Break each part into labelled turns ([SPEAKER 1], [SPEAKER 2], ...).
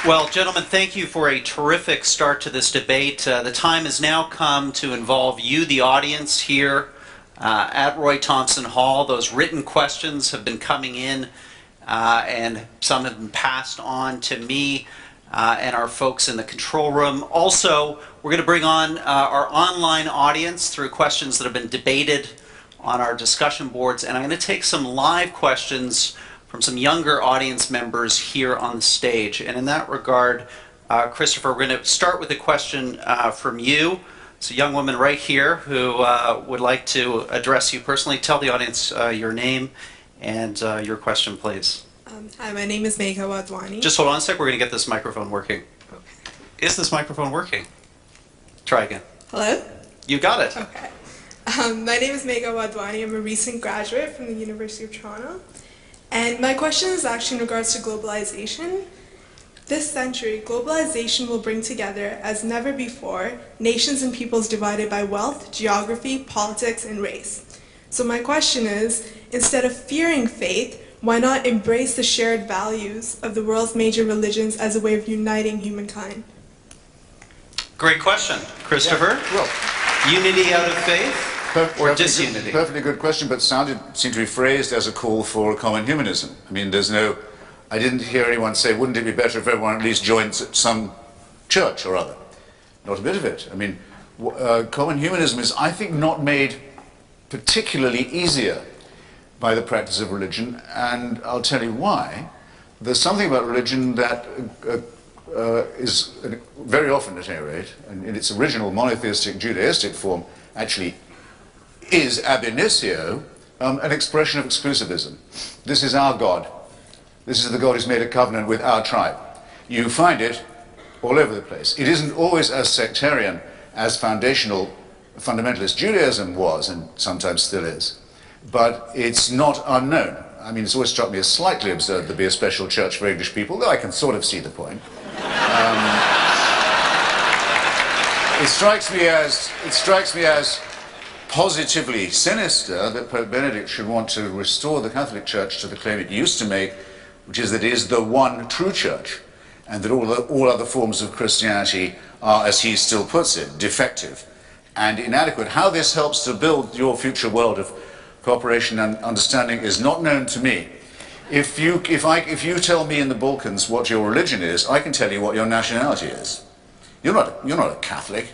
[SPEAKER 1] Well, gentlemen, thank you for a terrific start to this debate. The time has now come to involve you, the audience, here at Roy Thompson Hall. Those written questions have been coming in, and some have been passed on to me and our folks in the control room. Also, we're going to bring on our online audience through questions that have been debated on our discussion boards, and I'm going to take some live questions from some younger audience members here on the stage. And in that regard, Christopher, we're going to start with a question from you. It's a young woman right here who would like to address you personally. Tell the audience your name and your question, please.
[SPEAKER 2] Hi, my name is Megha Wadhwani.
[SPEAKER 1] Just hold on a sec. We're going to get this microphone working.
[SPEAKER 2] Okay.
[SPEAKER 1] Is this microphone working? Try again.
[SPEAKER 2] Hello?
[SPEAKER 1] You got it.
[SPEAKER 2] Okay. My name is Megha Wadhwani. I'm a recent graduate from the University of Toronto. And my question is actually in regards to globalization. This century, globalization will bring together, as never before, nations and peoples divided by wealth, geography, politics, and race. So my question is, instead of fearing faith, why not embrace the shared values of the world's major religions as a way of uniting humankind?
[SPEAKER 1] Great question. Christopher?
[SPEAKER 3] Yeah, well,
[SPEAKER 1] unity out of faith? Or disunity?
[SPEAKER 3] Perfectly good question, but seemed to be phrased as a call for common humanism. I mean, I didn't hear anyone say, wouldn't it be better if everyone at least joined some church or other? Not a bit of it. I mean, common humanism is, I think, not made particularly easier by the practice of religion, and I'll tell you why. There's something about religion that is, very often at any rate, and in its original monotheistic Judaistic form, actually is ab initio an expression of exclusivism. This is our God. This is the God who's made a covenant with our tribe. You find it all over the place. It isn't always as sectarian as fundamentalist Judaism was, and sometimes still is, but it's not unknown. I mean, it's always struck me as slightly absurd to be a special church for English people, though I can sort of see the point. It strikes me as positively sinister that Pope Benedict should want to restore the Catholic Church to the claim it used to make, which is that it is the one true church, and that all other forms of Christianity are, as he still puts it, defective and inadequate. How this helps to build your future world of cooperation and understanding is not known to me. If you tell me in the Balkans what your religion is, I can tell you what your nationality is. You're not a Catholic.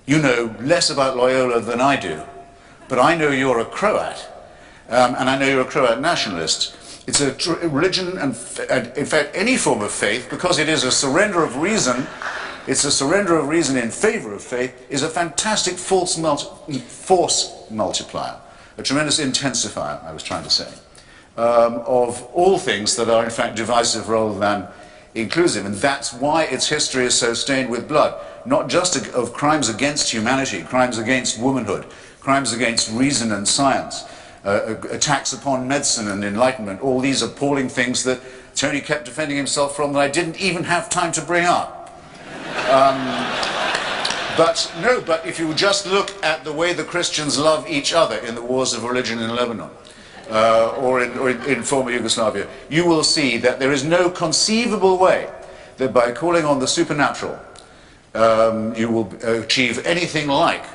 [SPEAKER 3] You know less about Loyola than I do, but I know you're a Croat, and I know you're a Croat nationalist. It's a religion, and in fact any form of faith, because it is a surrender of reason, it's a surrender of reason in favor of faith, is a fantastic force multiplier, a tremendous intensifier, I was trying to say, of all things that are in fact divisive rather than inclusive. And that's why its history is so stained with blood, not just of crimes against humanity, crimes against womanhood, crimes against reason and science, attacks upon medicine and enlightenment, all these appalling things that Tony kept defending himself from that I didn't even have time to bring up. But if you just look at the way the Christians love each other in the wars of religion in Lebanon, or in former Yugoslavia, you will see that there is no conceivable way that by calling on the supernatural, you will achieve anything like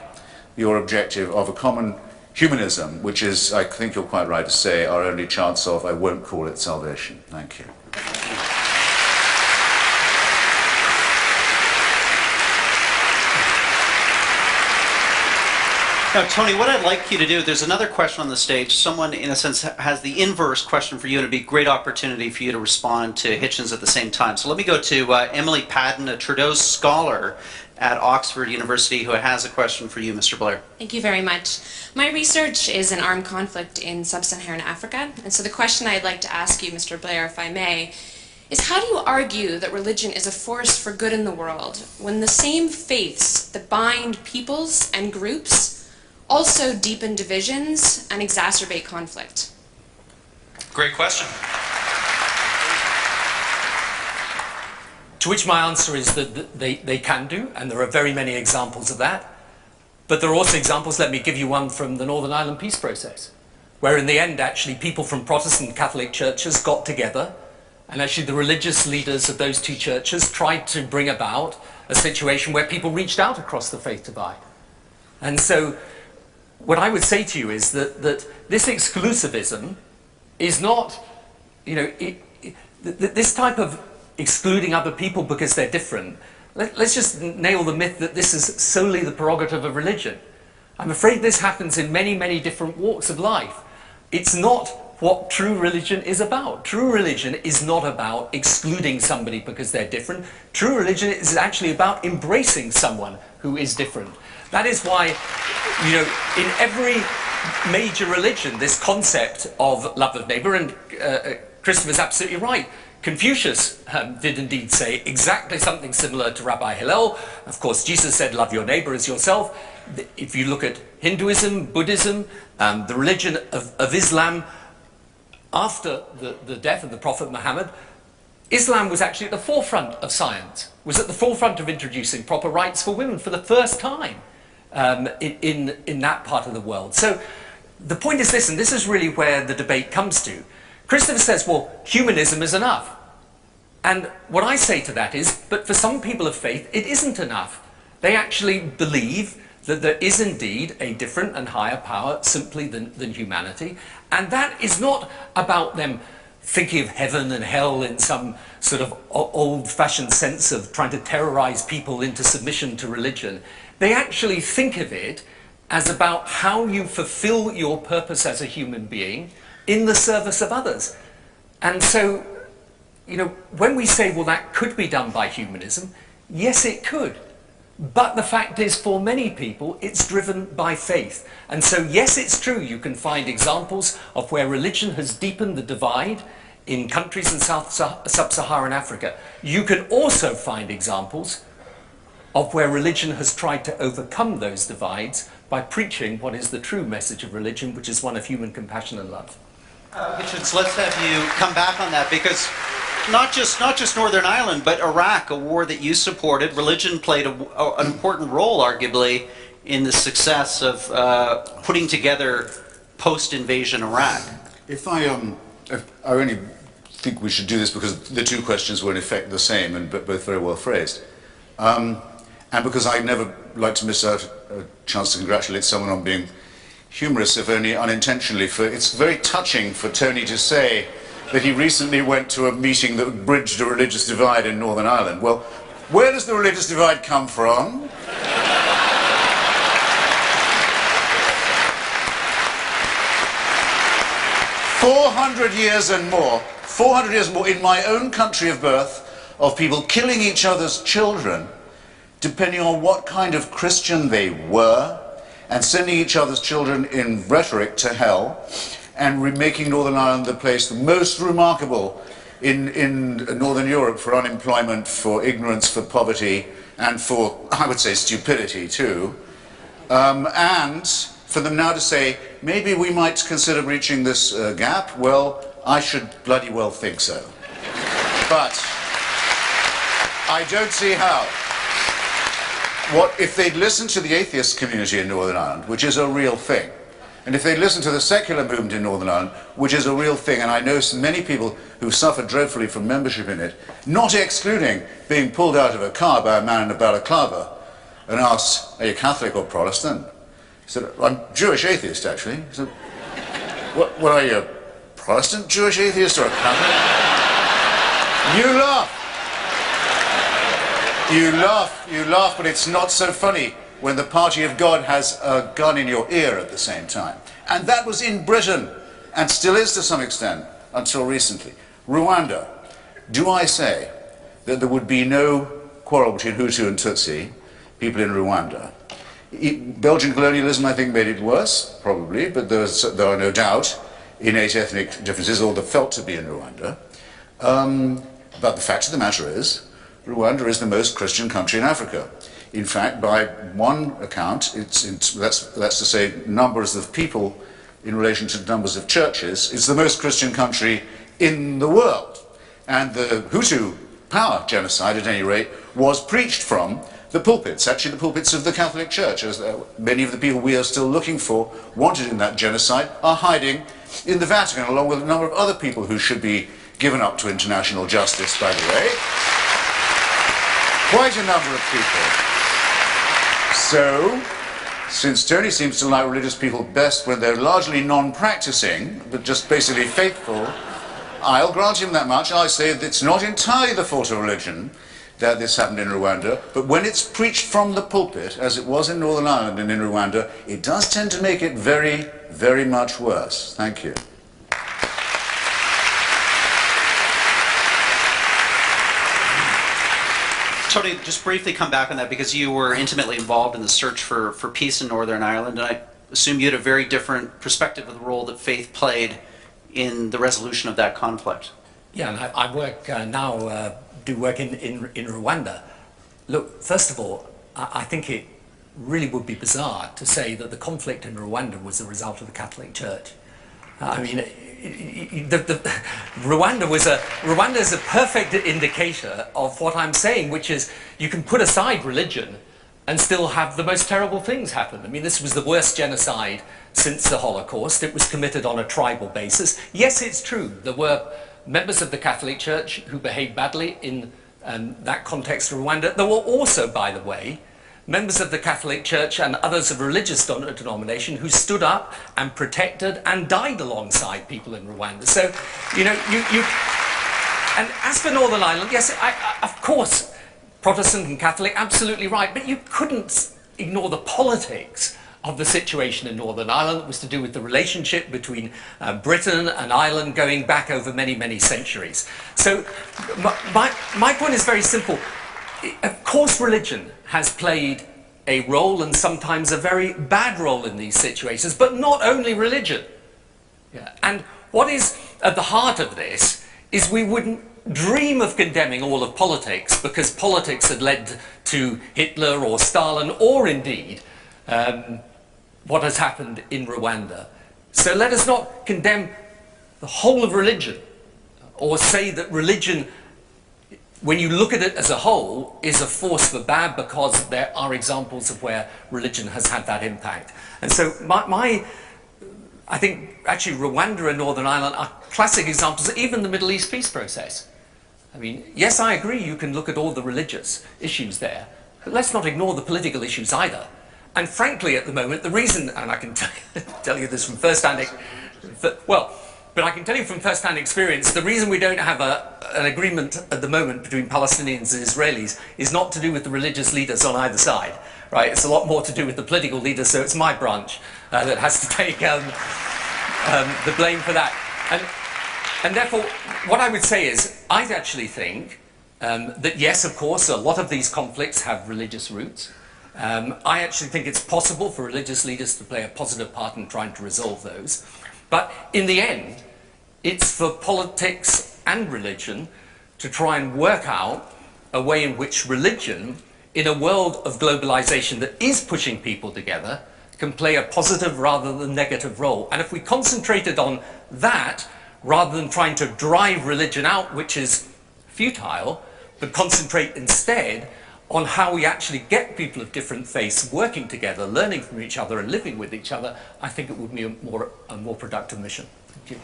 [SPEAKER 3] your objective of a common humanism, which is, I think you're quite right to say, our only chance of, I won't call it salvation. Thank you.
[SPEAKER 1] Now, Tony, what I'd like you to do, there's another question on the stage. Someone, in a sense, has the inverse question for you, and it'd be a great opportunity for you to respond to Hitchens at the same time. So let me go to Emily Padden, a Trudeau scholar at Oxford University, who has a question for you, Mr. Bléir.
[SPEAKER 4] Thank you very much. My research is in armed conflict in sub-Saharan Africa, and so the question I'd like to ask you, Mr. Bléir, if I may, is how do you argue that religion is a force for good in the world when the same faiths that bind peoples and groups also deepen divisions and exacerbate conflict?
[SPEAKER 1] Great question.
[SPEAKER 5] To which my answer is that they can do, and there are very many examples of that. But there are also examples, let me give you one from the Northern Ireland peace process, where in the end actually people from Protestant Catholic churches got together And actually the religious leaders of those two churches tried to bring about a situation where people reached out across the faith divide. And so what I would say to you is that this exclusivism is not, you know, this type of excluding other people because they're different. Let's just nail the myth that this is solely the prerogative of religion. I'm afraid this happens in many, many different walks of life. It's not what true religion is about. True religion is not about excluding somebody because they're different. True religion is actually about embracing someone who is different. That is why, you know, in every major religion, this concept of love of neighbor, and Christopher's absolutely right. Confucius did indeed say exactly something similar to Rabbi Hillel. Of course, Jesus said, love your neighbor as yourself. If you look at Hinduism, Buddhism, the religion of Islam, after the death of the Prophet Muhammad, Islam was actually at the forefront of science, was at the forefront of introducing proper rights for women for the first time in that part of the world. So the point is this, and this is really where the debate comes to. Christopher says, well, humanism is enough. And what I say to that is, but for some people of faith, it isn't enough. They actually believe that there is indeed a different and higher power simply than humanity. And that is not about them thinking of heaven and hell in some sort of old-fashioned sense of trying to terrorize people into submission to religion. They actually think of it as about how you fulfill your purpose as a human being in the service of others. And so, you know, when we say, well, that could be done by humanism, yes, it could. But the fact is, for many people, it's driven by faith. And so, yes, it's true, you can find examples of where religion has deepened the divide in countries in sub-Saharan Africa. You can also find examples of where religion has tried to overcome those divides by preaching what is the true message of religion, which is one of human compassion and love.
[SPEAKER 1] Heytjiens, let's have you come back on that, because not just Northern Ireland, but Iraq, a war that you supported, religion played an important role, arguably, in the success of putting together post-invasion Iraq.
[SPEAKER 3] If I only think we should do this because the two questions were in effect the same and both very well phrased. And because I never like to miss out a chance to congratulate someone on being humorous, if only unintentionally. It's very touching for Tony to say that he recently went to a meeting that bridged a religious divide in Northern Ireland. Well, where does the religious divide come from? 400 years and more, 400 years more in my own country of birth, of people killing each other's children, depending on what kind of Christian they were, and sending each other's children in rhetoric to hell, and making Northern Ireland the place the most remarkable in Northern Europe for unemployment, for ignorance, for poverty, and for, I would say, stupidity too. And for them now to say, maybe we might consider breaching this gap, well, I should bloody well think so. But I don't see how. What if they'd listened to the atheist community in Northern Ireland, which is a real thing, and if they'd listened to the secular movement in Northern Ireland, which is a real thing, and I know many people who suffer dreadfully from membership in it, not excluding being pulled out of a car by a man in a balaclava and asked, are you Catholic or Protestant? He said, I'm Jewish atheist, actually. He said, what are you, a Protestant Jewish atheist or a Catholic? You laugh. You laugh, but it's not so funny when the party of God has a gun in your ear at the same time. And that was in Britain, and still is to some extent, until recently. Rwanda. Do I say that there would be no quarrel between Hutu and Tutsi, people in Rwanda? Belgian colonialism, I think, made it worse, probably, but there are no doubt innate ethnic differences, or there felt to be in Rwanda. But the fact of the matter is, Rwanda is the most Christian country in Africa. In fact, by one account, that's to say numbers of people in relation to numbers of churches, it's the most Christian country in the world. And the Hutu power genocide, at any rate, was preached from the pulpits, actually the pulpits of the Catholic Church, as many of the people we are still looking for, wanted in that genocide, are hiding in the Vatican, along with a number of other people who should be given up to international justice, by the way. Quite a number of people. So, since Tony seems to like religious people best when they're largely non-practicing, but just basically faithful, I'll grant him that much. I say that it's not entirely the fault of religion that this happened in Rwanda, but when it's preached from the pulpit, as it was in Northern Ireland and in Rwanda, it does tend to make it very, very much worse. Thank you.
[SPEAKER 1] Tony, just briefly come back on that, because you were intimately involved in the search for peace in Northern Ireland, and I assume you had a very different perspective of the role that faith played in the resolution of that conflict.
[SPEAKER 5] Yeah, and I work now, do work in Rwanda. Look, first of all, I think it really would be bizarre to say that the conflict in Rwanda was the result of the Catholic Church. I mean, Rwanda is a perfect indicator of what I'm saying, which is you can put aside religion and still have the most terrible things happen. I mean, this was the worst genocide since the Holocaust. It was committed on a tribal basis. Yes, it's true, there were members of the Catholic Church who behaved badly in that context of Rwanda. There were also, by the way, members of the Catholic Church and others of religious denomination who stood up and protected and died alongside people in Rwanda. So, you know, and as for Northern Ireland, yes, of course, Protestant and Catholic, absolutely right, but you couldn't ignore the politics of the situation in Northern Ireland. It was to do with the relationship between Britain and Ireland going back over many, many centuries. So my point is very simple. Of course, religion has played a role, and sometimes a very bad role, in these situations, but not only religion. Yeah. And what is at the heart of this is we wouldn't dream of condemning all of politics, because politics had led to Hitler or Stalin, or indeed what has happened in Rwanda. So let us not condemn the whole of religion, or say that religion, when you look at it as a whole, is a force for bad, because there are examples of where religion has had that impact. And so I think actually Rwanda and Northern Ireland are classic examples, even the Middle East peace process. I mean, yes, I agree, you can look at all the religious issues there, but let's not ignore the political issues either. And frankly, at the moment, the reason, and I can tell you this from first-hand, but I can tell you from first-hand experience, the reason we don't have an agreement at the moment between Palestinians and Israelis is not to do with the religious leaders on either side, right? It's a lot more to do with the political leaders, so it's my branch that has to take the blame for that. And therefore, what I would say is, I actually think that yes, of course, a lot of these conflicts have religious roots. I actually think it's possible for religious leaders to play a positive part in trying to resolve those. But in the end, it's for politics and religion to try and work out a way in which religion, in a world of globalization that is pushing people together, can play a positive rather than negative role. And if we concentrated on that, rather than trying to drive religion out, which is futile, but concentrate instead on how we actually get people of different faiths working together, learning from each other and living with each other, I think it would be a more productive mission. Thank you.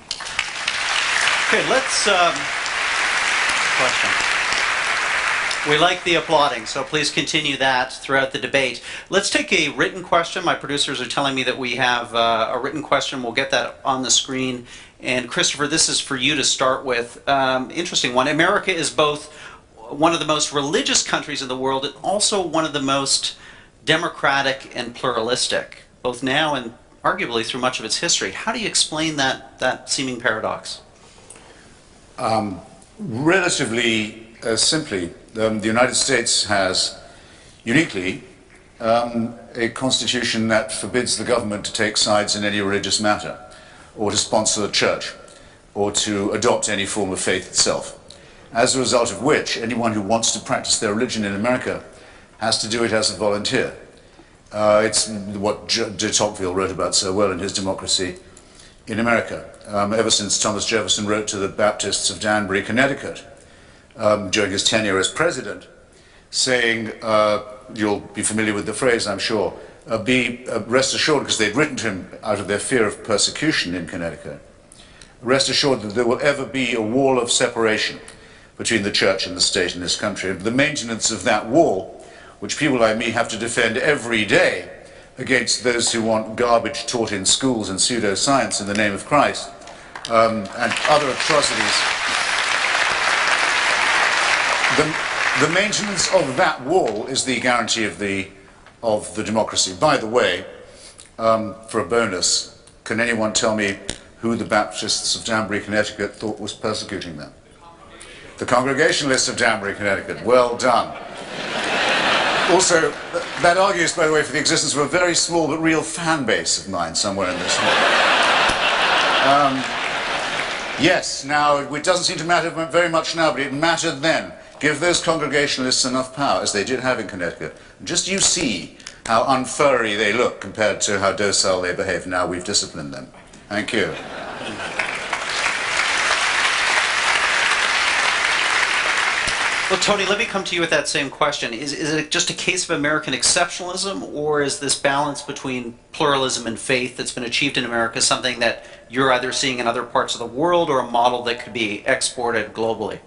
[SPEAKER 1] Okay, let's question. We like the applauding, so please continue that throughout the debate. Let's take a written question. My producers are telling me that we have a written question. We'll get that on the screen. And Christopher, this is for you to start with. Interesting one. America is both one of the most religious countries in the world and also one of the most democratic and pluralistic, both now and arguably through much of its history. How do you explain that seeming paradox?
[SPEAKER 3] Relatively simply, the United States has uniquely a constitution that forbids the government to take sides in any religious matter, or to sponsor the church, or to adopt any form of faith itself. As a result of which, anyone who wants to practice their religion in America has to do it as a volunteer. It's what de Tocqueville wrote about so well in his Democracy in America. Ever since Thomas Jefferson wrote to the Baptists of Danbury, Connecticut, during his tenure as president, saying, you'll be familiar with the phrase, I'm sure, rest assured, because they'd written to him out of their fear of persecution in Connecticut, rest assured that there will ever be a wall of separation between the church and the state in this country. And the maintenance of that wall, which people like me have to defend every day against those who want garbage taught in schools and pseudoscience in the name of Christ, and other atrocities. The maintenance of that wall is the guarantee of the democracy. By the way, for a bonus, can anyone tell me who the Baptists of Danbury, Connecticut thought was persecuting them? The Congregationalists of Danbury, Connecticut. Well done. Also, that argues, by the way, for the existence of a very small but real fan base of mine somewhere in this hall. Yes, now, it doesn't seem to matter very much now, but it mattered then. Give those Congregationalists enough power, as they did have in Connecticut. Just you see how unfurry they look compared to how docile they behave now we've disciplined them. Thank you.
[SPEAKER 1] Well, Tony, let me come to you with that same question. Is it just a case of American exceptionalism, or is this balance between pluralism and faith that's been achieved in America something that you're either seeing in other parts of the world or a model that could be exported globally?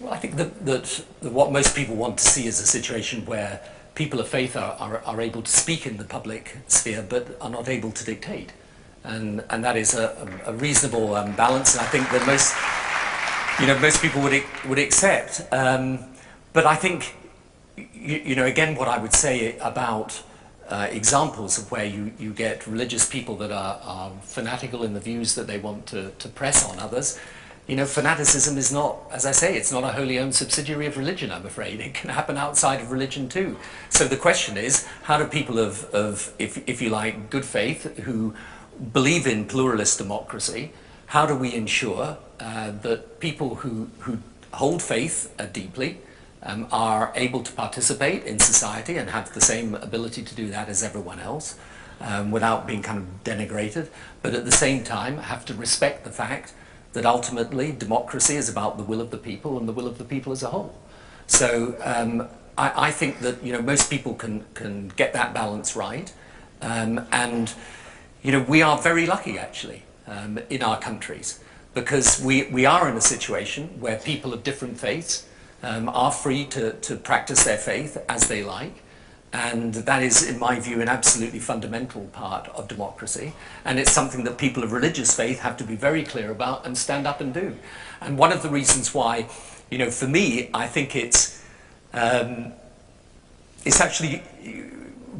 [SPEAKER 5] Well, I think that what most people want to see is a situation where people of faith are able to speak in the public sphere but are not able to dictate. And that is a reasonable balance, and I think that most people would accept. But I think, again, what I would say about examples of where you get religious people that are fanatical in the views that they want to press on others. Fanaticism is not, as I say, it's not a wholly owned subsidiary of religion, I'm afraid. It can happen outside of religion too. So the question is, how do people of if you like, good faith, who believe in pluralist democracy, how do we ensure that people who hold faith deeply are able to participate in society and have the same ability to do that as everyone else without being kind of denigrated, but at the same time have to respect the fact that ultimately democracy is about the will of the people and the will of the people as a whole. So I think that most people can get that balance right, and we are very lucky actually in our countries, because we are in a situation where people of different faiths are free to practice their faith as they like. And that is, in my view, an absolutely fundamental part of democracy. And it's something that people of religious faith have to be very clear about and stand up and do. And one of the reasons why, for me, I think it's actually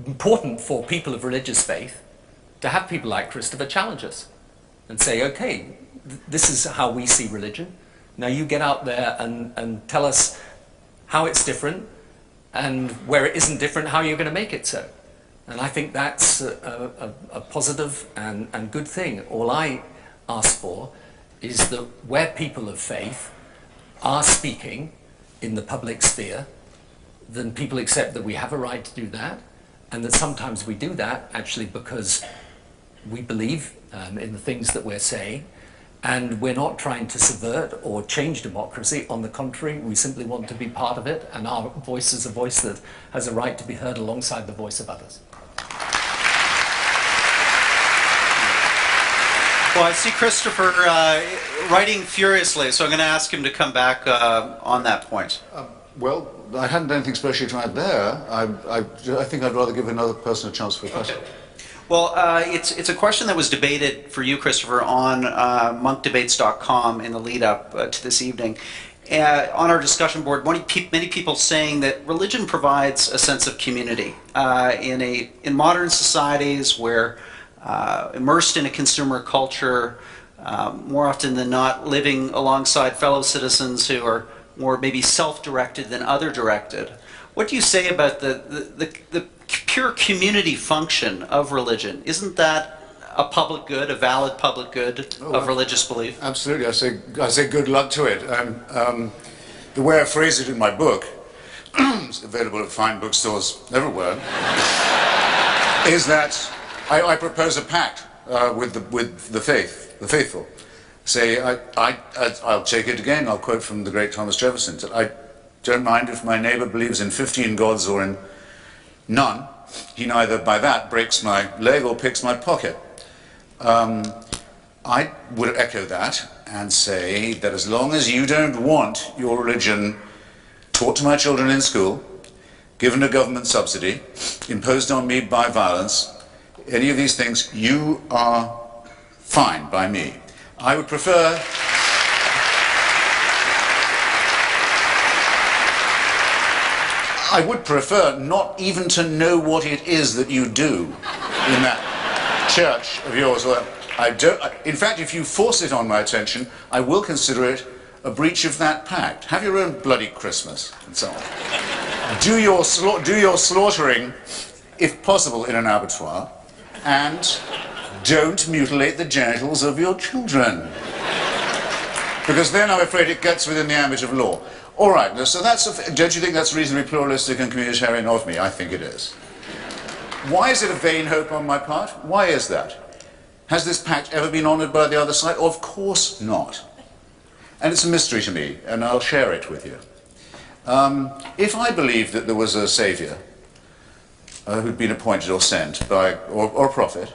[SPEAKER 5] important for people of religious faith to have people like Christopher challenge us and say, okay, this is how we see religion. Now you get out there and tell us how it's different, and where it isn't different, how you're going to make it so. And I think that's a positive and good thing. All I ask for is that where people of faith are speaking in the public sphere, then people accept that we have a right to do that, and that sometimes we do that actually because we believe in the things that we're saying, and we're not trying to subvert or change democracy. On the contrary, we simply want to be part of it, and our voice is a voice that has a right to be heard alongside the voice of others.
[SPEAKER 1] Well, I see Christopher writing furiously, so I'm going to ask him to come back on that point.
[SPEAKER 3] Well, I hadn't anything special to add there. I think I'd rather give another person a chance for a question.
[SPEAKER 1] Okay. Well, it's a question that was debated for you, Christopher, on monkdebates.com in the lead-up to this evening. On our discussion board, many people saying that religion provides a sense of community in modern societies where immersed in a consumer culture, more often than not living alongside fellow citizens who are more maybe self-directed than other-directed. What do you say about the pure community function of religion? Isn't that a public good, a valid public good of religious belief?
[SPEAKER 3] Absolutely. I say good luck to it. The way I phrase it in my book, it's available at fine bookstores everywhere, is that I propose a pact with the faithful. Say, I'll take it again, I'll quote from the great Thomas Jefferson, that I don't mind if my neighbor believes in 15 gods or in none. He neither by that breaks my leg or picks my pocket. I would echo that and say that as long as you don't want your religion taught to my children in school, given a government subsidy, imposed on me by violence, any of these things, you are fine by me. I would prefer... I would prefer not even to know what it is that you do in that church of yours. In fact, if you force it on my attention, I will consider it a breach of that pact. Have your own bloody Christmas, and so on. Do your slaughtering, if possible, in an abattoir, and don't mutilate the genitals of your children. Because then I'm afraid it gets within the ambit of law. All right, so don't you think that's reasonably pluralistic and communitarian of me? I think it is. Why is it a vain hope on my part? Why is that? Has this pact ever been honoured by the other side? Of course not. And it's a mystery to me, and I'll share it with you. If I believed that there was a saviour who'd been appointed or sent by, or a prophet,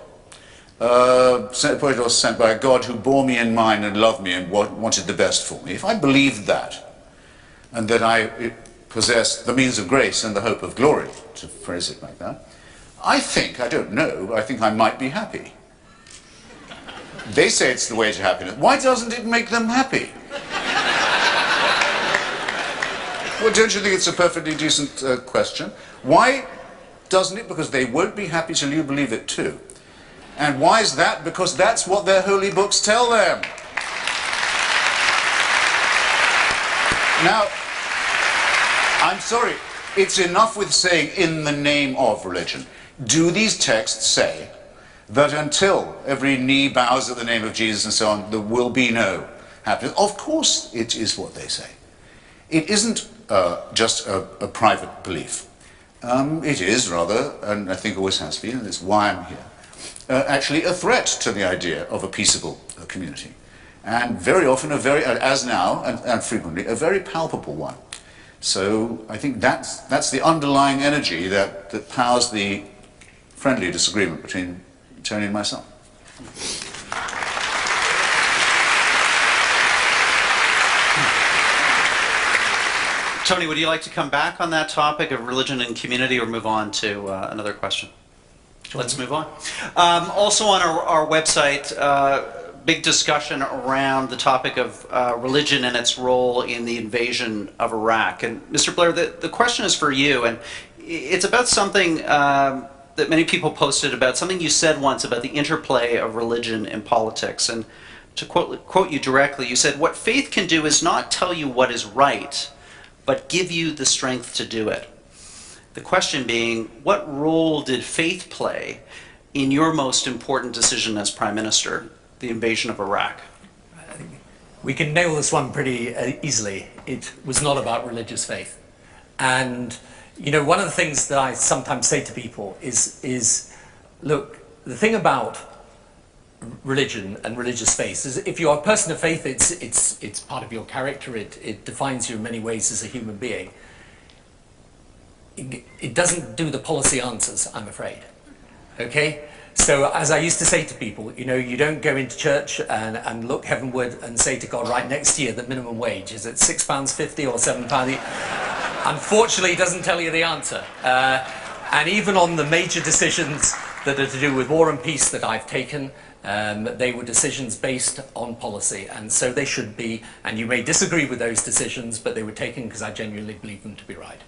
[SPEAKER 3] appointed or sent by a God who bore me in mind and loved me and wanted the best for me, if I believed that, and that I possessed the means of grace and the hope of glory, to phrase it like that, I don't know, I think I might be happy. They say it's the way to happiness. Why doesn't it make them happy? Well, don't you think it's a perfectly decent question? Why doesn't it? Because they won't be happy till you believe it too. And why is that? Because that's what their holy books tell them. Now, I'm sorry, it's enough with saying in the name of religion. Do these texts say that until every knee bows at the name of Jesus and so on, there will be no happiness? Of course it is what they say. It isn't just a private belief. It is rather, and I think always has been, and it's why I'm here, actually a threat to the idea of a peaceable community. And very often, as now, and frequently, a very palpable one. So I think that's the underlying energy that powers the friendly disagreement between Tony and myself.
[SPEAKER 1] Tony, would you like to come back on that topic of religion and community, or move on to another question? Let's move on. Also on our website, big discussion around the topic of religion and its role in the invasion of Iraq. And Mr. Bléir, the question is for you, and it's about something that many people posted about, something you said once about the interplay of religion and politics. And to quote you directly, you said, "What faith can do is not tell you what is right, but give you the strength to do it." The question being, what role did faith play in your most important decision as Prime Minister, the invasion of Iraq?
[SPEAKER 5] I think we can nail this one pretty easily. It was not about religious faith. And, you know, one of the things that I sometimes say to people is look, the thing about religion and religious faith is if you're a person of faith, it's part of your character, it defines you in many ways as a human being. It doesn't do the policy answers, I'm afraid. Okay? So as I used to say to people, you know, you don't go into church and look heavenward and say to God, right, next year the minimum wage, is it £6.50 or £7? Unfortunately, it doesn't tell you the answer. And even on the major decisions that are to do with war and peace that I've taken, they were decisions based on policy, and so they should be, and you may disagree with those decisions, but they were taken because I genuinely believe them to be right.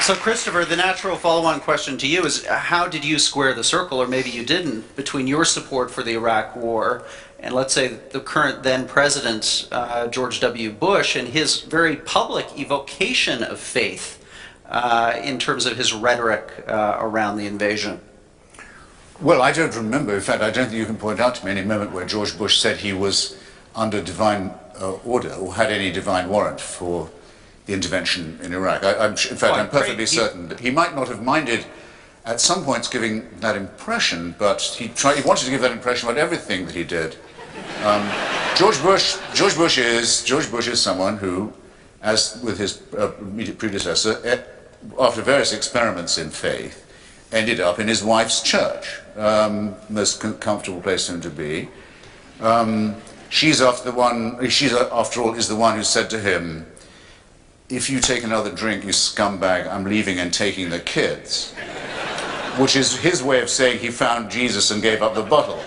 [SPEAKER 1] So Christopher, the natural follow-on question to you is, how did you square the circle, or maybe you didn't, between your support for the Iraq War and, let's say, the current then President, George W. Bush, and his very public evocation of faith in terms of his rhetoric around the invasion?
[SPEAKER 3] Well, I don't remember. In fact, I don't think you can point out to me any moment where George Bush said he was under divine order or had any divine warrant for the intervention in Iraq. In fact, I'm perfectly certain that he might not have minded at some points giving that impression, but he wanted to give that impression about everything that he did. George Bush is someone who, as with his immediate predecessor, after various experiments in faith, ended up in his wife's church, most comfortable place for him to be. She's after all is the one who said to him, "If you take another drink, you scumbag, I'm leaving and taking the kids." Which is his way of saying he found Jesus and gave up the bottle.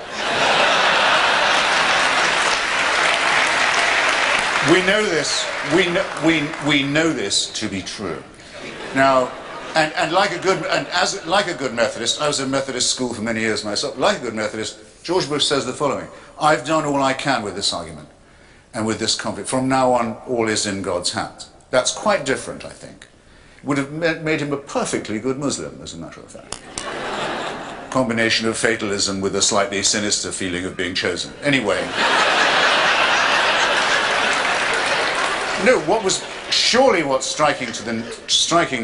[SPEAKER 3] We know this. We know this to be true. Now, like a good Methodist, I was in Methodist school for many years myself. Like a good Methodist, George Bush says the following: "I've done all I can with this argument and with this conflict. From now on, all is in God's hands." That's quite different, I think. Would have made him a perfectly good Muslim, as a matter of fact. Combination of fatalism with a slightly sinister feeling of being chosen. Anyway. No, what's striking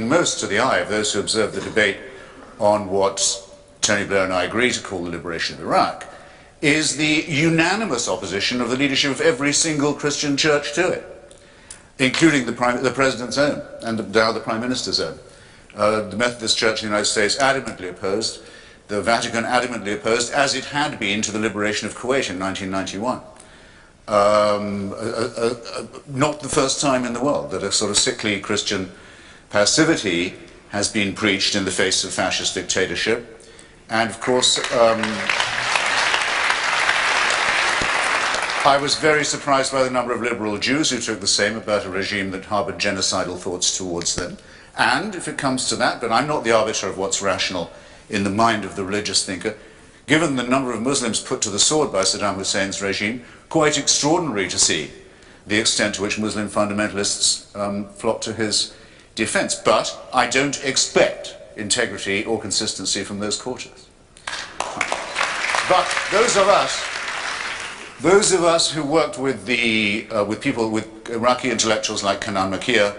[SPEAKER 3] most to the eye of those who observe the debate on what Tony Blair and I agree to call the liberation of Iraq is the unanimous opposition of the leadership of every single Christian church to it, including the President's own and now the Prime Minister's own. The Methodist Church in the United States adamantly opposed, the Vatican adamantly opposed, as it had been to the liberation of Kuwait in 1991. Not the first time in the world that a sort of sickly Christian passivity has been preached in the face of fascist dictatorship. And of course, I was very surprised by the number of liberal Jews who took the same about a regime that harbored genocidal thoughts towards them. And if it comes to that, but I'm not the arbiter of what's rational in the mind of the religious thinker, given the number of Muslims put to the sword by Saddam Hussein's regime, quite extraordinary to see the extent to which Muslim fundamentalists flock to his defense. But I don't expect integrity or consistency from those quarters. But those of us who worked with people, with Iraqi intellectuals like Kanan Makir,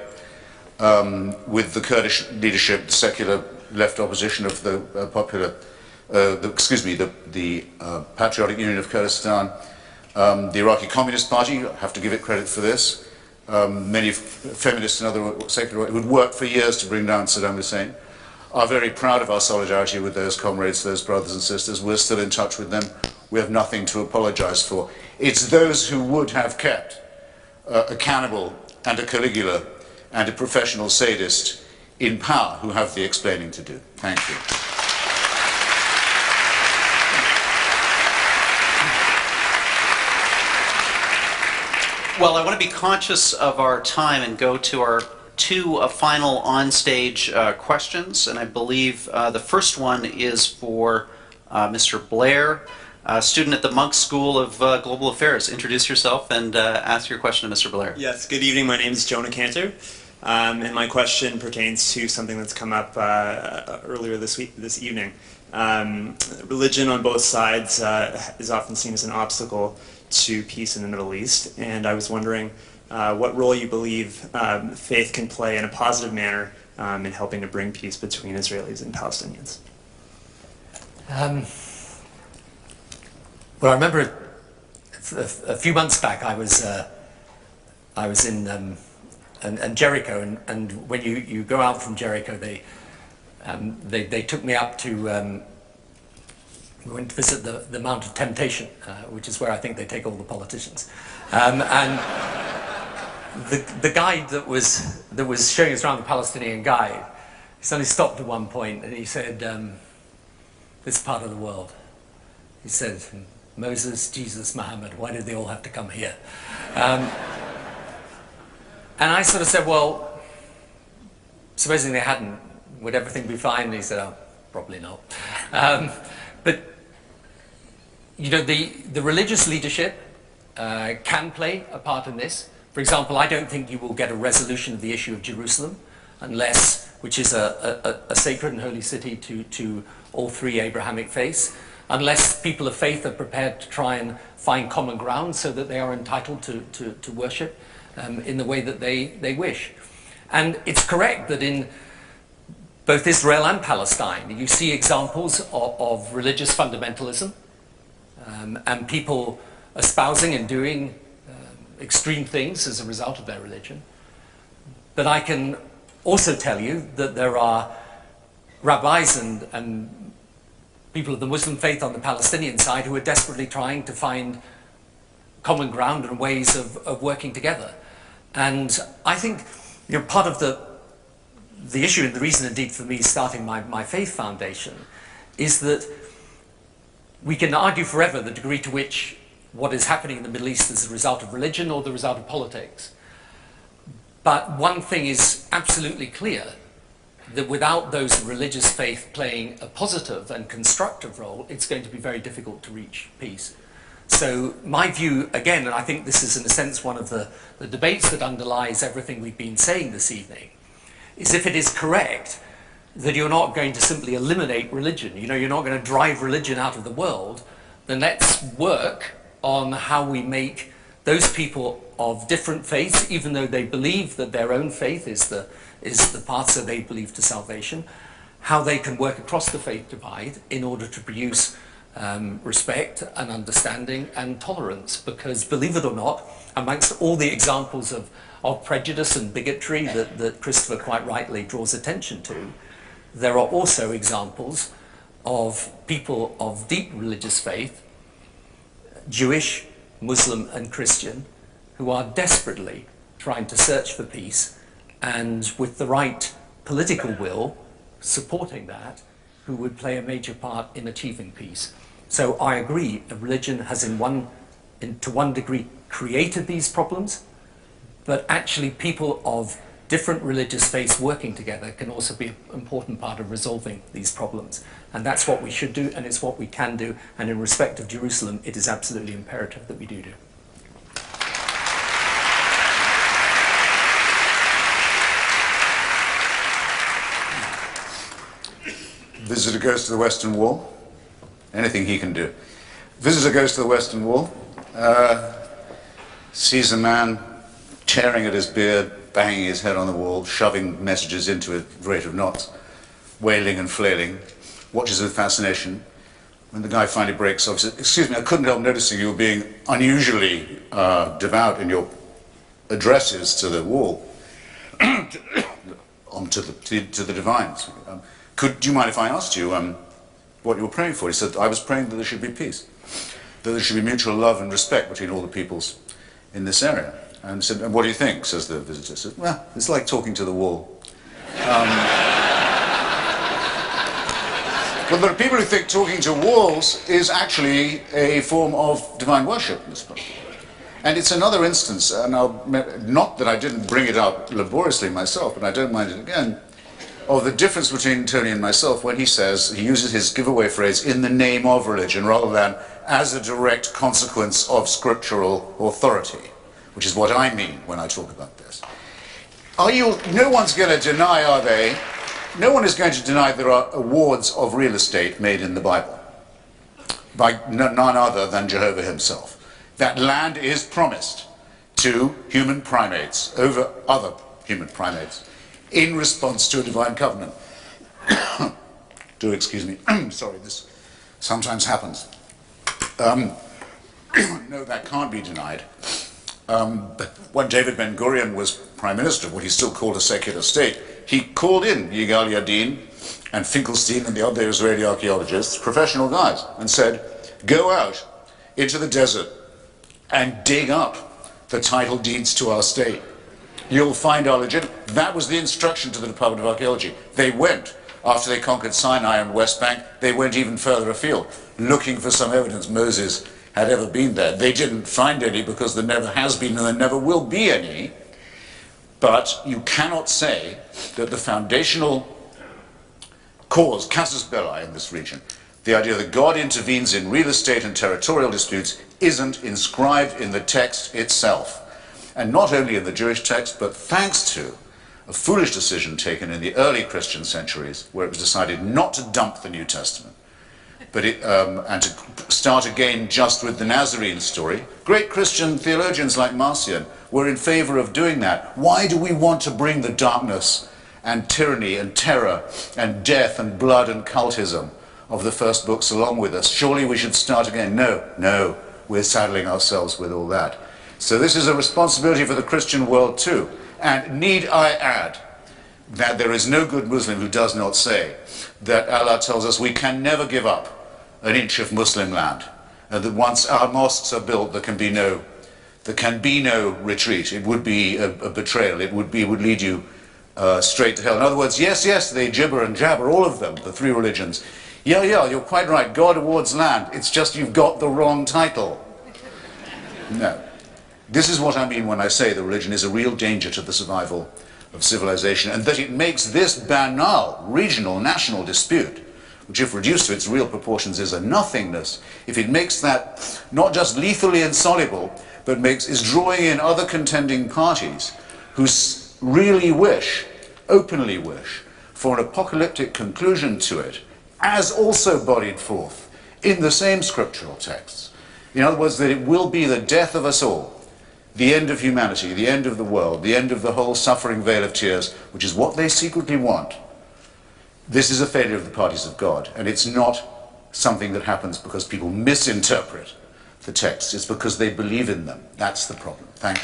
[SPEAKER 3] with the Kurdish leadership, the secular left opposition of the Patriotic Union of Kurdistan, the Iraqi Communist Party, I have to give it credit for this, many feminists and other secular who'd worked for years to bring down Saddam Hussein, are very proud of our solidarity with those comrades, those brothers and sisters. We're still in touch with them. We have nothing to apologize for. It's those who would have kept a cannibal and a Caligula and a professional sadist in power who have the explaining to do. Thank you.
[SPEAKER 1] Well, I want to be conscious of our time and go to our two final on-stage questions, and I believe the first one is for Mr. Blair, a student at the Monk School of Global Affairs. Introduce yourself and ask your question to Mr. Blair.
[SPEAKER 6] Yes, good evening. My name is Jonah Cantor, and my question pertains to something that's come up earlier this evening. Religion on both sides is often seen as an obstacle to peace in the Middle East, and I was wondering what role you believe faith can play in a positive manner in helping to bring peace between Israelis and Palestinians.
[SPEAKER 5] Well, I remember a few months back I was in Jericho, and when you go out from Jericho, they took me up to. We went to visit the Mount of Temptation, which is where I think they take all the politicians. And the guide that was showing us around, the Palestinian guide, he suddenly stopped at one point and he said, "This part of the world," he said, "Moses, Jesus, Muhammad, why did they all have to come here?" And I sort of said, "Well, supposing they hadn't, would everything be fine?" And he said, "Oh, probably not." But you know, the religious leadership can play a part in this. For example, I don't think you will get a resolution of the issue of Jerusalem unless, which is a sacred and holy city to all three Abrahamic faiths, unless people of faith are prepared to try and find common ground so that they are entitled to worship in the way that they wish. And it's correct that in both Israel and Palestine you see examples of religious fundamentalism and people espousing and doing extreme things as a result of their religion. But I can also tell you that there are rabbis and people of the Muslim faith on the Palestinian side who are desperately trying to find common ground and ways of working together. And I think, you know, part of the issue, and the reason indeed for me starting my faith foundation, is that we can argue forever the degree to which what is happening in the Middle East is the result of religion or the result of politics. But one thing is absolutely clear, that without those religious faith playing a positive and constructive role, it's going to be very difficult to reach peace. So my view, again, and I think this is in a sense one of the debates that underlies everything we've been saying this evening, is if it is correct that you're not going to simply eliminate religion, you know, you're not going to drive religion out of the world, then let's work on how we make those people of different faiths, even though they believe that their own faith is the path that they believe to salvation, how they can work across the faith divide in order to produce respect and understanding and tolerance. Because believe it or not, amongst all the examples of prejudice and bigotry that Christopher quite rightly draws attention to, there are also examples of people of deep religious faith, Jewish, Muslim and Christian, who are desperately trying to search for peace, and with the right political will supporting that, who would play a major part in achieving peace. So I agree, religion has to one degree created these problems, but actually people of different religious faiths working together can also be an important part of resolving these problems. And that's what we should do, and it's what we can do, and in respect of Jerusalem, it is absolutely imperative that we do.
[SPEAKER 3] Visitor goes to the Western Wall. Anything he can do. Visitor goes to the Western Wall, sees a man tearing at his beard, banging his head on the wall, shoving messages into it at the rate of knots, wailing and flailing, watches with fascination. When the guy finally breaks off, he says, "Excuse me, I couldn't help noticing you were being unusually devout in your addresses to the wall, to the divines. Do you mind if I asked you what you were praying for?" He said, "I was praying that there should be peace, that there should be mutual love and respect between all the peoples in this area." And said, "And what do you think?" says the visitor. He said, "Well, it's like talking to the wall." Well, there are people who think talking to walls is actually a form of divine worship in this book. And it's another instance, and not that I didn't bring it up laboriously myself, but I don't mind it again, of the difference between Tony and myself when he says, he uses his giveaway phrase, "in the name of religion," rather than as a direct consequence of scriptural authority, which is what I mean when I talk about this. No one's going to deny, are they? No one is going to deny there are awards of real estate made in the Bible by none other than Jehovah himself. That land is promised to human primates over other human primates in response to a divine covenant. Do excuse me. Sorry, this sometimes happens. No, that can't be denied. When David Ben-Gurion was prime minister of what he still called a secular state, he called in Yigal Yadin and Finkelstein and the other Israeli archaeologists, professional guys, and said, "Go out into the desert and dig up the title deeds to our state. You'll find our legit." That was the instruction to the Department of Archaeology. They went, after they conquered Sinai and West Bank, they went even further afield, looking for some evidence Moses had ever been there. They didn't find any because there never has been and there never will be any. But you cannot say that the foundational cause, casus belli in this region, the idea that God intervenes in real estate and territorial disputes, isn't inscribed in the text itself. And not only in the Jewish text, but thanks to a foolish decision taken in the early Christian centuries, where it was decided not to dump the New Testament, but and to start again just with the Nazarene story. Great Christian theologians like Marcion were in favor of doing that. Why do we want to bring the darkness and tyranny and terror and death and blood and cultism of the first books along with us? Surely we should start again. No, we're saddling ourselves with all that. So this is a responsibility for the Christian world too. And need I add that there is no good Muslim who does not say that Allah tells us we can never give up an inch of Muslim land, and that once our mosques are built there can be no retreat. It would be a betrayal. It would lead you straight to hell. In other words, yes, they gibber and jabber, all of them, the three religions. Yeah, you're quite right. God awards land. It's just you've got the wrong title. No. This is what I mean when I say the religion is a real danger to the survival of civilization, and that it makes this banal regional national dispute, which if reduced to its real proportions is a nothingness, if it makes that not just lethally insoluble, but is drawing in other contending parties who really openly wish, for an apocalyptic conclusion to it, as also bodied forth in the same scriptural texts. In other words, that it will be the death of us all, the end of humanity, the end of the world, the end of the whole suffering vale of tears, which is what they secretly want. This is a failure of the parties of God, and it's not something that happens because people misinterpret the texts. It's because they believe in them. That's the problem. Thank you.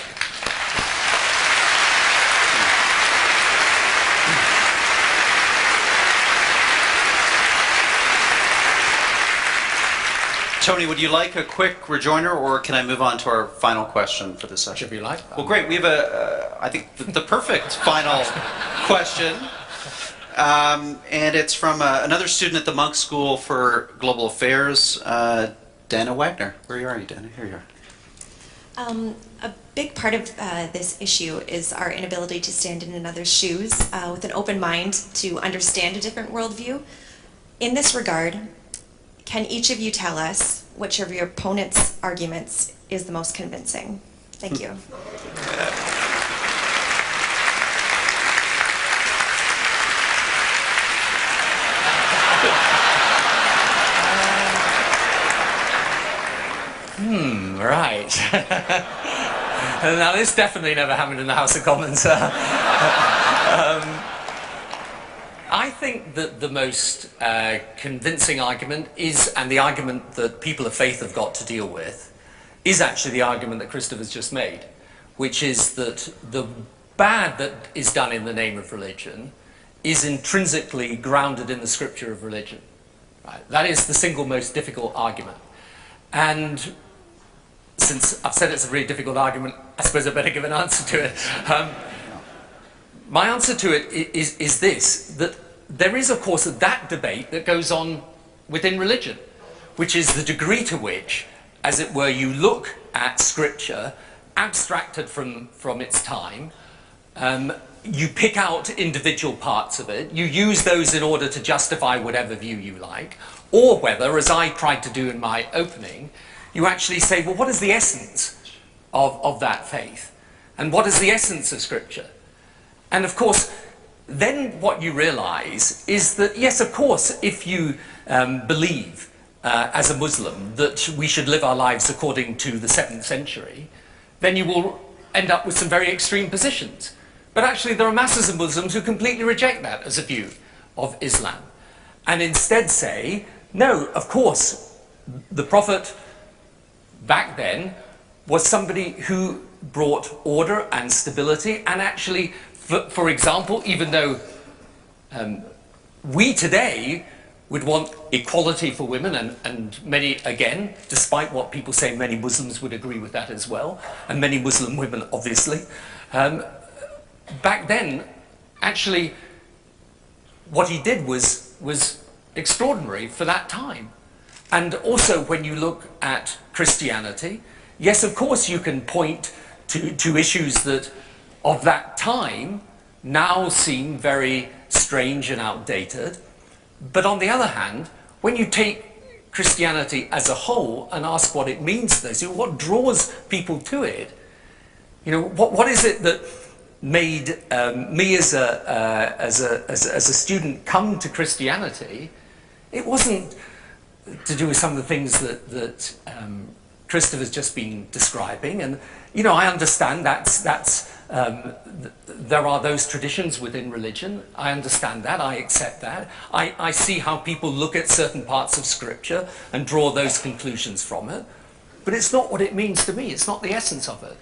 [SPEAKER 1] Tony, would you like a quick rejoinder, or can I move on to our final question for this session?
[SPEAKER 5] If you like.
[SPEAKER 1] Well, great. We have I think, the perfect final question. And it's from another student at the Monk School for Global Affairs, Dana Wagner. Where are you, Dana? Here you are.
[SPEAKER 7] A big part of this issue is our inability to stand in another's shoes with an open mind to understand a different worldview. In this regard, can each of you tell us which of your opponent's arguments is the most convincing? Thank you.
[SPEAKER 5] Right. Now, this definitely never happened in the House of Commons. I think that the most convincing argument is, and the argument that people of faith have got to deal with, is actually the argument that Christopher's just made, which is that the bad that is done in the name of religion is intrinsically grounded in the scripture of religion. Right? That is the single most difficult argument. And since I've said it's a really difficult argument, I suppose I better give an answer to it. My answer to it is this, that there is, of course, that debate that goes on within religion, which is the degree to which, as it were, you look at scripture, abstracted from its time, you pick out individual parts of it, you use those in order to justify whatever view you like, or whether, as I tried to do in my opening, you actually say, well, what is the essence of that faith? And what is the essence of scripture? And of course, then what you realize is that, yes, of course, if you believe as a Muslim that we should live our lives according to the 7th century, then you will end up with some very extreme positions. But actually, there are masses of Muslims who completely reject that as a view of Islam, and instead say, no, of course, the Prophet back then was somebody who brought order and stability, and actually, for example, even though we today would want equality for women, and many, again, despite what people say, many Muslims would agree with that as well, and many Muslim women, obviously. Back then, actually, what he did was extraordinary for that time. And also, when you look at Christianity, yes, of course, you can point to issues that, of that time, now seem very strange and outdated. But on the other hand, when you take Christianity as a whole and ask what it means to those, what draws people to it, what is it that made me as a student come to Christianity? It wasn't to do with some of the things that Christopher's just been describing, and I understand there are those traditions within religion. I understand that, I accept that. I see how people look at certain parts of scripture and draw those conclusions from it, but it's not what it means to me. It's not the essence of it.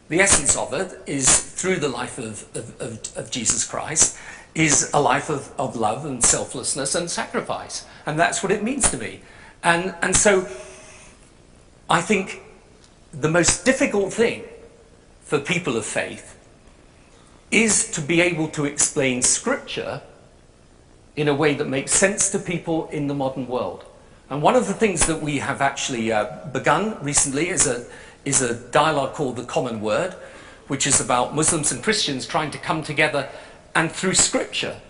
[SPEAKER 5] The essence of it is through the life of Jesus Christ, is a life of love and selflessness and sacrifice. And that's what it means to me. And so I think the most difficult thing for people of faith is to be able to explain Scripture in a way that makes sense to people in the modern world. And one of the things that we have actually begun recently is a dialogue called The Common Word, which is about Muslims and Christians trying to come together and through Scripture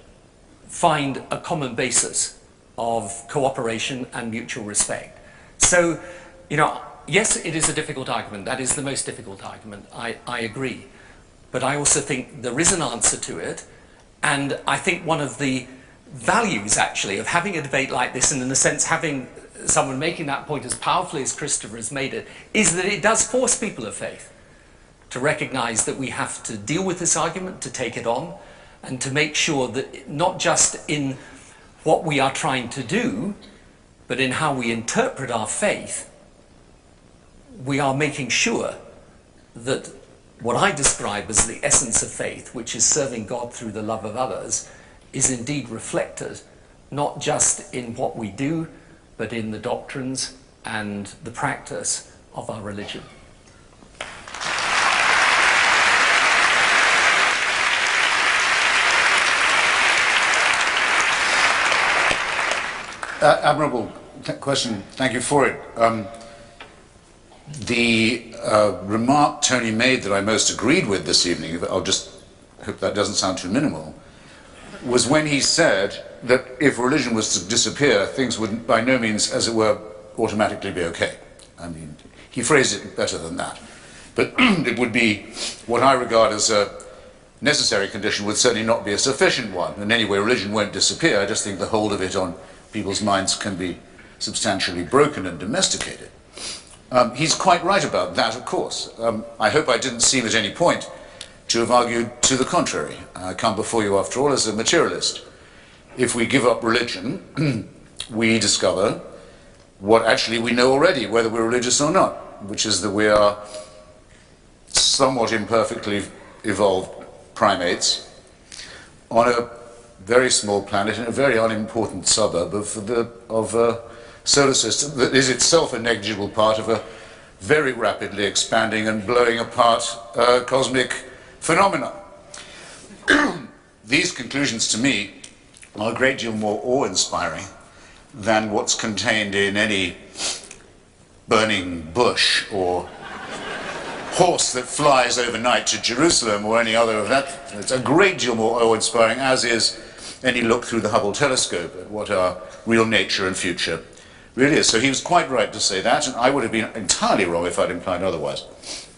[SPEAKER 5] find a common basis of cooperation and mutual respect. So, you know, yes, it is a difficult argument. That is the most difficult argument. I agree. But I also think there is an answer to it. And I think one of the values, actually, of having a debate like this, and in a sense having someone making that point as powerfully as Christopher has made it, is that it does force people of faith to recognize that we have to deal with this argument, to take it on, and to make sure that not just in what we are trying to do, but in how we interpret our faith, we are making sure that what I describe as the essence of faith, which is serving God through the love of others, is indeed reflected not just in what we do, but in the doctrines and the practice of our religion.
[SPEAKER 3] Admirable question. Thank you for it. The remark Tony made that I most agreed with this evening, I'll just hope that doesn't sound too minimal, was when he said that if religion was to disappear, things would by no means, as it were, automatically be okay. I mean, he phrased it better than that. But it would be what I regard as a necessary condition, would certainly not be a sufficient one. And anyway, religion won't disappear. I just think the hold of it on people's minds can be substantially broken and domesticated. He's quite right about that, of course. I hope I didn't seem at any point to have argued to the contrary. I come before you, after all, as a materialist. If we give up religion, we discover what actually we know already, whether we're religious or not, which is that we are somewhat imperfectly evolved primates on a very small planet in a very unimportant suburb of a solar system that is itself a negligible part of a very rapidly expanding and blowing apart cosmic phenomena. These conclusions, to me, are a great deal more awe-inspiring than what's contained in any burning bush or horse that flies overnight to Jerusalem or any other of that. It's a great deal more awe-inspiring, as is any look through the Hubble telescope at what our real nature and future really is. So he was quite right to say that, and I would have been entirely wrong if I'd implied otherwise.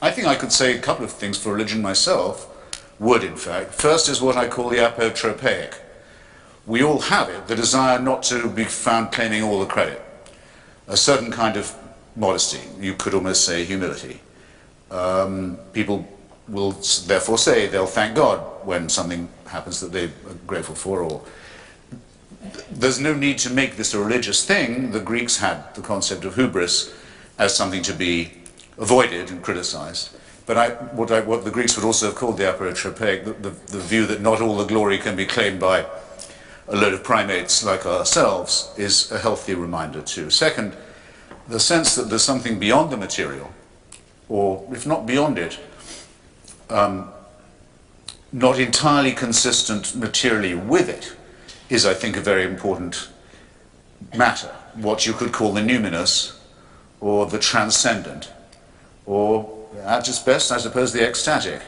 [SPEAKER 3] I think I could say a couple of things for religion myself, would in fact. First is what I call the apotropaic. We all have it, the desire not to be found claiming all the credit. A certain kind of modesty, you could almost say humility. People will therefore say they'll thank God when something happens that they're grateful for, or there's no need to make this a religious thing. The Greeks had the concept of hubris as something to be avoided and criticized. But what the Greeks would also have called the apotropaic, the view that not all the glory can be claimed by a load of primates like ourselves, is a healthy reminder too. Second, the sense that there's something beyond the material, or if not beyond it, not entirely consistent materially with it, is, I think, a very important matter. What you could call the numinous, or the transcendent, or at its best, I suppose, the ecstatic.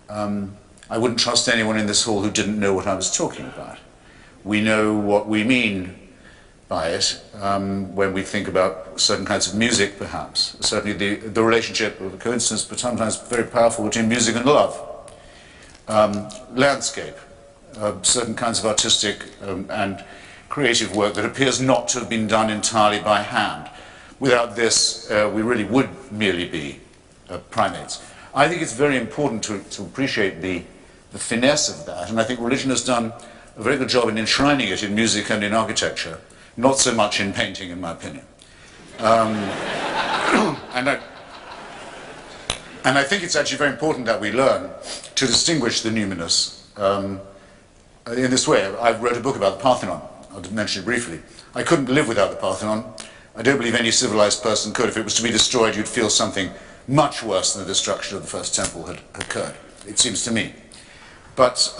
[SPEAKER 3] I wouldn't trust anyone in this hall who didn't know what I was talking about. We know what we mean by it when we think about certain kinds of music, perhaps. Certainly the relationship, or the coincidence, but sometimes very powerful, between music and love. Landscape, certain kinds of artistic and creative work that appears not to have been done entirely by hand. Without this, we really would merely be primates. I think it's very important to appreciate the finesse of that, and I think religion has done a very good job in enshrining it in music and in architecture, not so much in painting, in my opinion. And I think it's actually very important that we learn to distinguish the numinous in this way. I wrote a book about the Parthenon. I'll mention it briefly. I couldn't live without the Parthenon. I don't believe any civilized person could. If it was to be destroyed, you'd feel something much worse than the destruction of the first temple had occurred, it seems to me. But,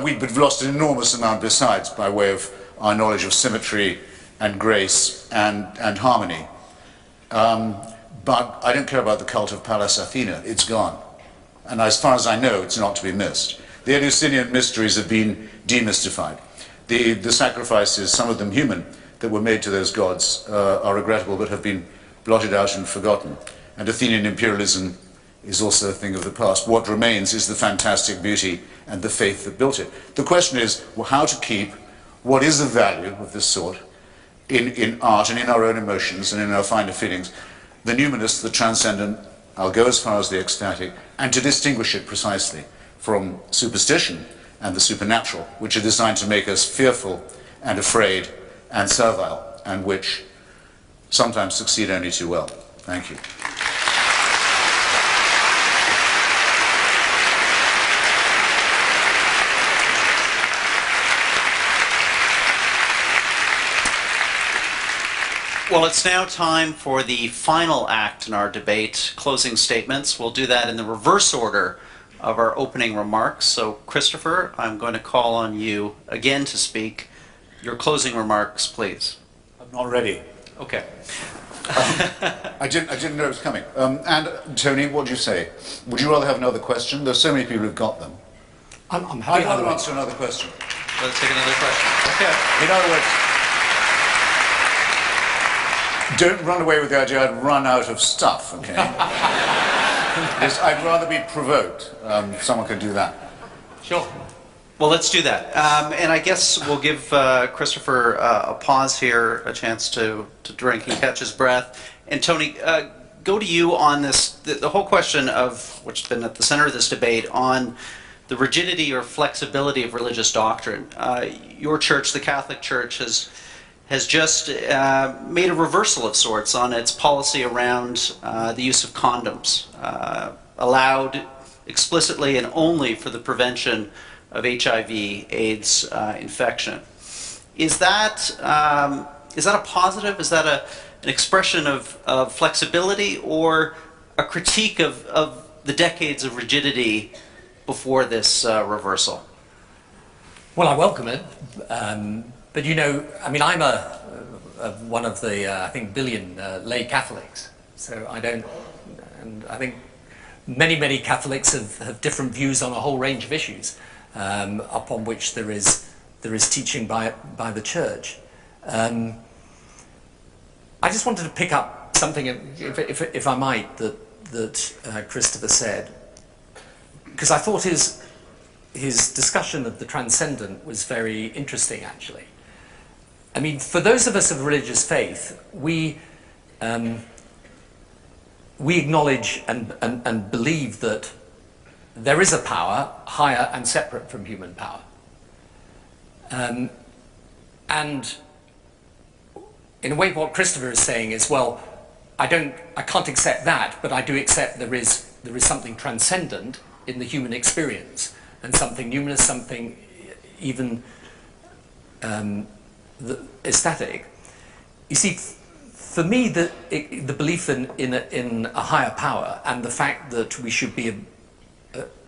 [SPEAKER 3] we've lost an enormous amount besides by way of our knowledge of symmetry and grace and harmony. But I don't care about the cult of Pallas Athena. It's gone. And as far as I know, it's not to be missed. The Eleusinian mysteries have been demystified. The sacrifices, some of them human, that were made to those gods are regrettable but have been blotted out and forgotten. And Athenian imperialism is also a thing of the past. What remains is the fantastic beauty and the faith that built it. The question is, well, how to keep what is the value of this sort in art and in our own emotions and in our finer feelings. The numinous, the transcendent, I'll go as far as the ecstatic, and to distinguish it precisely from superstition and the supernatural, which are designed to make us fearful and afraid and servile, and which sometimes succeed only too well. Thank you.
[SPEAKER 1] Well, it's now time for the final act in our debate, closing statements. We'll do that in the reverse order of our opening remarks. So, Christopher, I'm going to call on you again to speak. Your closing remarks, please.
[SPEAKER 3] I'm not ready.
[SPEAKER 1] Okay.
[SPEAKER 3] I didn't know it was coming. And Tony, what do you say? Would you rather have another question? There's so many people who've got them.
[SPEAKER 5] I'm happy.
[SPEAKER 3] I'd rather answer another question.
[SPEAKER 1] Let's take another question. Okay.
[SPEAKER 3] In other words, don't run away with the idea I'd run out of stuff, okay? Yes, I'd rather be provoked. Someone could do that.
[SPEAKER 5] Sure.
[SPEAKER 1] Well, let's do that. And I guess we'll give Christopher a pause here, a chance to drink and catch his breath. And Tony, go to you on this, the whole question of, which has been at the center of this debate, on the rigidity or flexibility of religious doctrine. Your church, the Catholic Church, has just made a reversal of sorts on its policy around the use of condoms, allowed explicitly and only for the prevention of HIV/AIDS infection. Is that a positive? Is that an expression of flexibility, or a critique of the decades of rigidity before this reversal?
[SPEAKER 5] Well, I welcome it. But you know, I mean, I'm one of the, I think, billion lay Catholics. So I don't, and I think many Catholics have different views on a whole range of issues upon which there is teaching by the Church. I just wanted to pick up something, if I might, that Christopher said, because I thought his discussion of the transcendent was very interesting, actually. I mean, for those of us of religious faith, we acknowledge and believe that there is a power higher and separate from human power. And in a way, what Christopher is saying is, well, I can't accept that, but I do accept there is something transcendent in the human experience, and something numinous, something even ecstatic. You see, for me, the belief in a higher power and the fact that we should be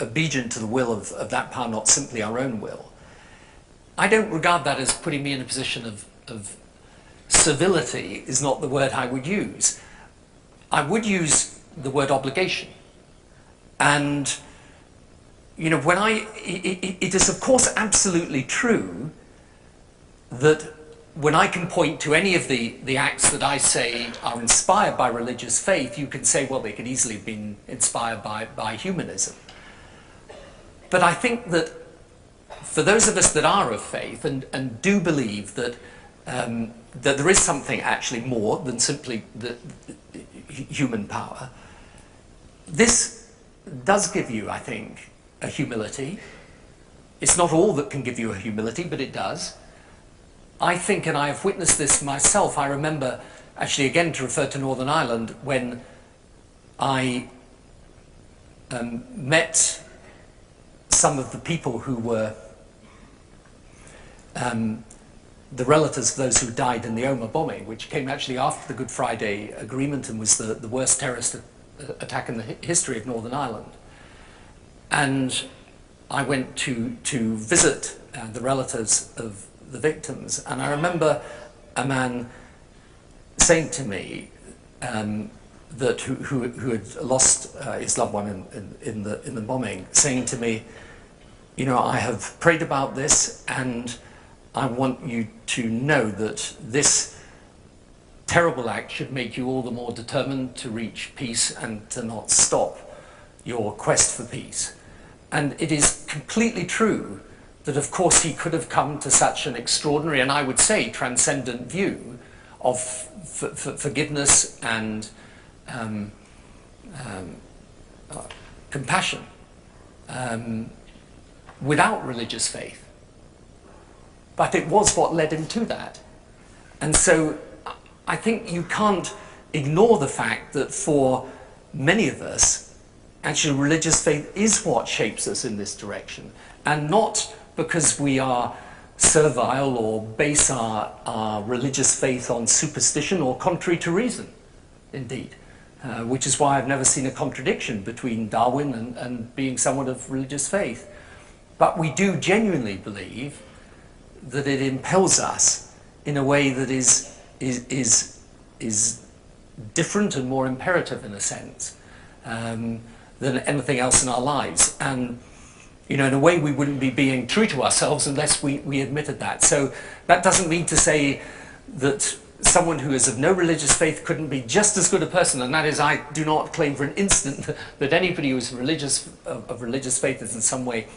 [SPEAKER 5] obedient to the will of that power, not simply our own will, I don't regard that as putting me in a position of servility. Is not the word I would use. I would use the word obligation. And you know, it is of course absolutely true that when I can point to any of the acts that I say are inspired by religious faith, you can say, well, they could easily have been inspired by humanism. But I think that for those of us that are of faith and do believe that there is something actually more than simply the human power, this does give you, I think, a humility. It's not all that can give you a humility, but it does. I think, and I have witnessed this myself, I remember, actually again to refer to Northern Ireland, when I met some of the people who were the relatives of those who died in the Omagh bombing, which came actually after the Good Friday Agreement and was the worst terrorist attack in the history of Northern Ireland. And I went to visit the relatives of the victims, and I remember a man saying to me that who had lost his loved one in the bombing, saying to me, you know, I have prayed about this, and I want you to know that this terrible act should make you all the more determined to reach peace and to not stop your quest for peace. And it is completely true that, of course, he could have come to such an extraordinary, and I would say transcendent view of forgiveness and compassion without religious faith. But it was what led him to that. And so I think you can't ignore the fact that for many of us, actually religious faith is what shapes us in this direction. And not because we are servile or base our religious faith on superstition or contrary to reason, indeed. Which is why I've never seen a contradiction between Darwin and being someone of religious faith. But we do genuinely believe that it impels us in a way that is different and more imperative, in a sense, than anything else in our lives. And, you know, in a way we wouldn't be being true to ourselves unless we admitted that. So that doesn't mean to say that someone who is of no religious faith couldn't be just as good a person, and that is, I do not claim for an instant that anybody who is of religious faith is in some way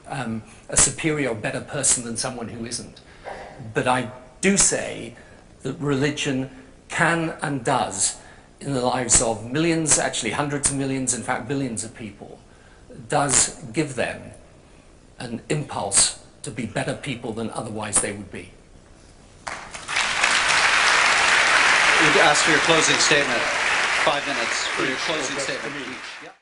[SPEAKER 5] a superior or better person than someone who isn't. But I do say that religion can and does, in the lives of millions, actually hundreds of millions, in fact billions of people, does give them an impulse to be better people than otherwise they would be.
[SPEAKER 1] We'd ask for your closing statement. 5 minutes for your closing statement. Yep.